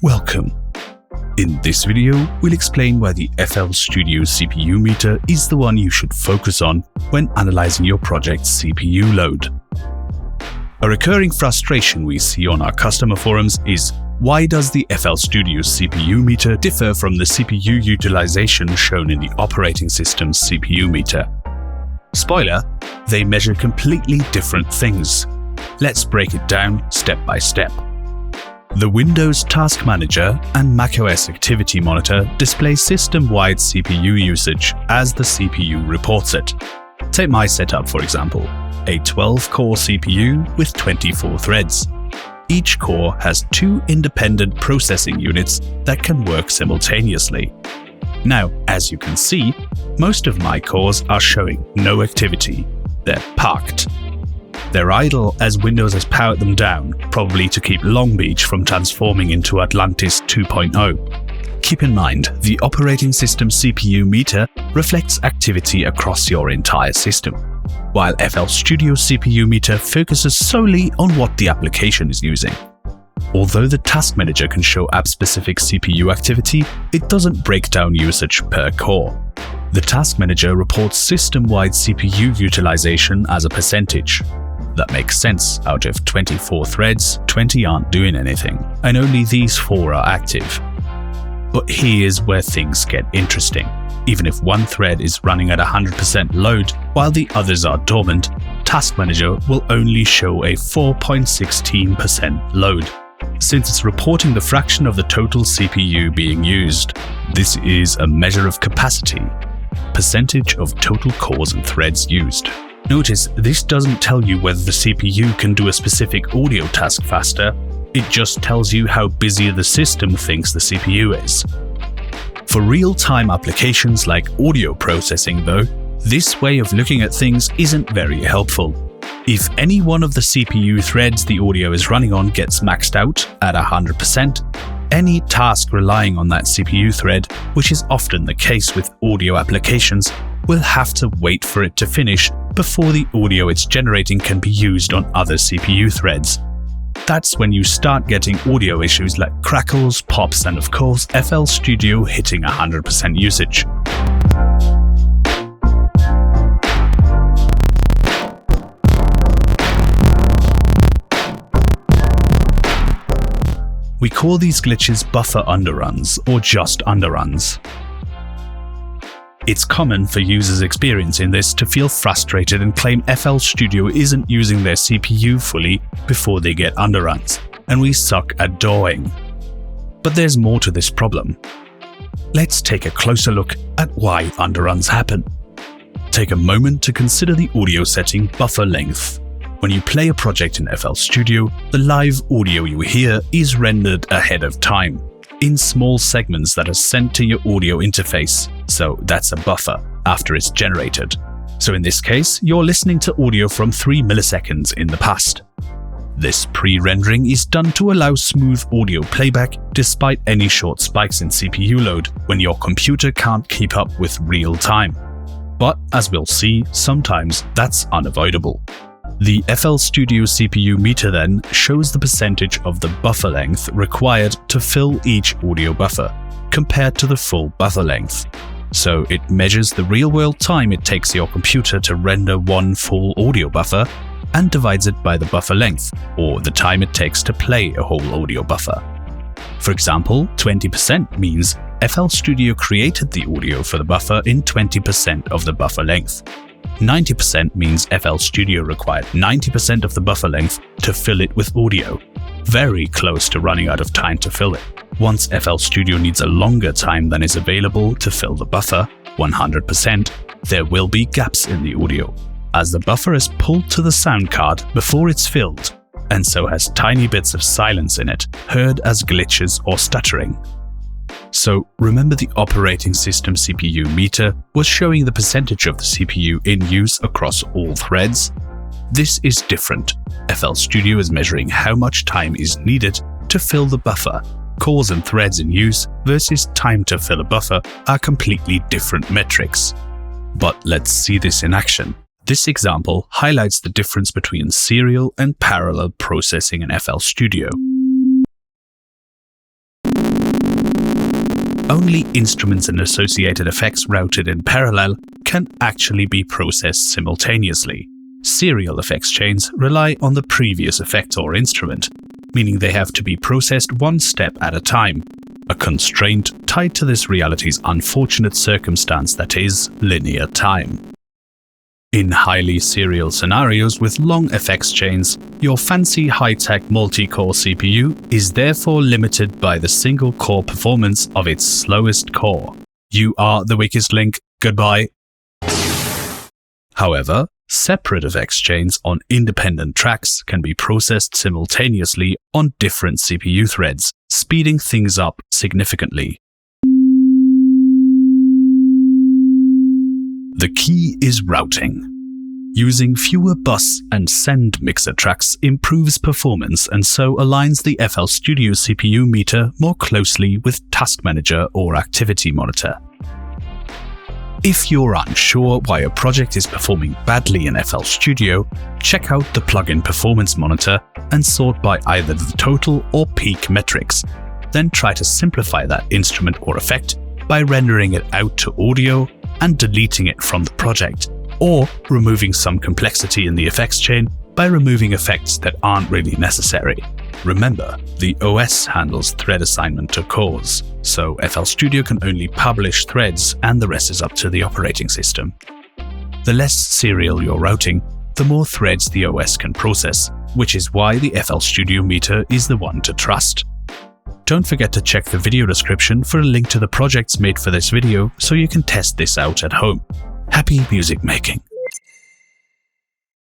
Welcome. In this video, we'll explain why the FL Studio CPU meter is the one you should focus on when analyzing your project's CPU load. A recurring frustration we see on our customer forums is, why does the FL Studio CPU meter differ from the CPU utilization shown in the operating system's CPU meter? Spoiler, they measure completely different things. Let's break it down step by step. The Windows Task Manager and macOS Activity Monitor display system-wide CPU usage as the CPU reports it. Take my setup for example, a 12-core CPU with 24 threads. Each core has two independent processing units that can work simultaneously. Now, as you can see, most of my cores are showing no activity. They're parked. They're idle as Windows has powered them down, probably to keep Long Beach from transforming into Atlantis 2.0. Keep in mind, the operating system CPU meter reflects activity across your entire system, while FL Studio CPU meter focuses solely on what the application is using. Although the Task Manager can show app-specific CPU activity, it doesn't break down usage per core. The Task Manager reports system-wide CPU utilization as a percentage. That makes sense. Out of 24 threads, 20 aren't doing anything, and only these 4 are active. But here's where things get interesting. Even if one thread is running at 100% load while the others are dormant, Task Manager will only show a 4.16% load. Since it's reporting the fraction of the total CPU being used, this is a measure of capacity, percentage of total cores and threads used. Notice this doesn't tell you whether the CPU can do a specific audio task faster, it just tells you how busy the system thinks the CPU is. For real-time applications like audio processing though, this way of looking at things isn't very helpful. If any one of the CPU threads the audio is running on gets maxed out at 100%, any task relying on that CPU thread, which is often the case with audio applications, will have to wait for it to finish before the audio it's generating can be used on other CPU threads. That's when you start getting audio issues like crackles, pops, and of course FL Studio hitting 100% usage. We call these glitches buffer underruns or just underruns. It's common for users experiencing this to feel frustrated and claim FL Studio isn't using their CPU fully before they get underruns, and we suck at DAWing. But there's more to this problem. Let's take a closer look at why underruns happen. Take a moment to consider the audio setting buffer length. When you play a project in FL Studio, the live audio you hear is rendered ahead of time, in small segments that are sent to your audio interface, so that's a buffer after it's generated. So in this case, you're listening to audio from 3 milliseconds in the past. This pre-rendering is done to allow smooth audio playback despite any short spikes in CPU load when your computer can't keep up with real time. But as we'll see, sometimes that's unavoidable. The FL Studio CPU meter then shows the percentage of the buffer length required to fill each audio buffer, compared to the full buffer length. So it measures the real-world time it takes your computer to render one full audio buffer and divides it by the buffer length, or the time it takes to play a whole audio buffer. For example, 20% means FL Studio created the audio for the buffer in 20% of the buffer length. 90% means FL Studio required 90% of the buffer length to fill it with audio, very close to running out of time to fill it. Once FL Studio needs a longer time than is available to fill the buffer, 100%, there will be gaps in the audio, as the buffer is pulled to the sound card before it's filled, and so has tiny bits of silence in it, heard as glitches or stuttering. So remember, the operating system CPU meter was showing the percentage of the CPU in use across all threads. This is different. FL Studio is measuring how much time is needed to fill the buffer. Cores and threads in use versus time to fill a buffer are completely different metrics. But let's see this in action. This example highlights the difference between serial and parallel processing in FL Studio. only instruments and associated effects routed in parallel can actually be processed simultaneously. Serial effects chains rely on the previous effect or instrument, meaning they have to be processed one step at a time, a constraint tied to this reality's unfortunate circumstance that is linear time. In highly serial scenarios with long effects chains, your fancy high-tech multi-core CPU is therefore limited by the single-core performance of its slowest core. You are the weakest link, goodbye. However, separate effects chains on independent tracks can be processed simultaneously on different CPU threads, speeding things up significantly. The key is routing. Using fewer bus and send mixer tracks improves performance and so aligns the FL Studio CPU meter more closely with Task Manager or Activity Monitor. If you're unsure why a project is performing badly in FL Studio, check out the plugin Performance Monitor and sort by either the total or peak metrics. Then try to simplify that instrument or effect by rendering it out to audio and deleting it from the project, or removing some complexity in the effects chain by removing effects that aren't really necessary. Remember, the OS handles thread assignment to cores, so FL Studio can only publish threads and the rest is up to the operating system. The less serial you're routing, the more threads the OS can process, which is why the FL Studio meter is the one to trust. Don't forget to check the video description for a link to the projects made for this video so you can test this out at home. Happy music making!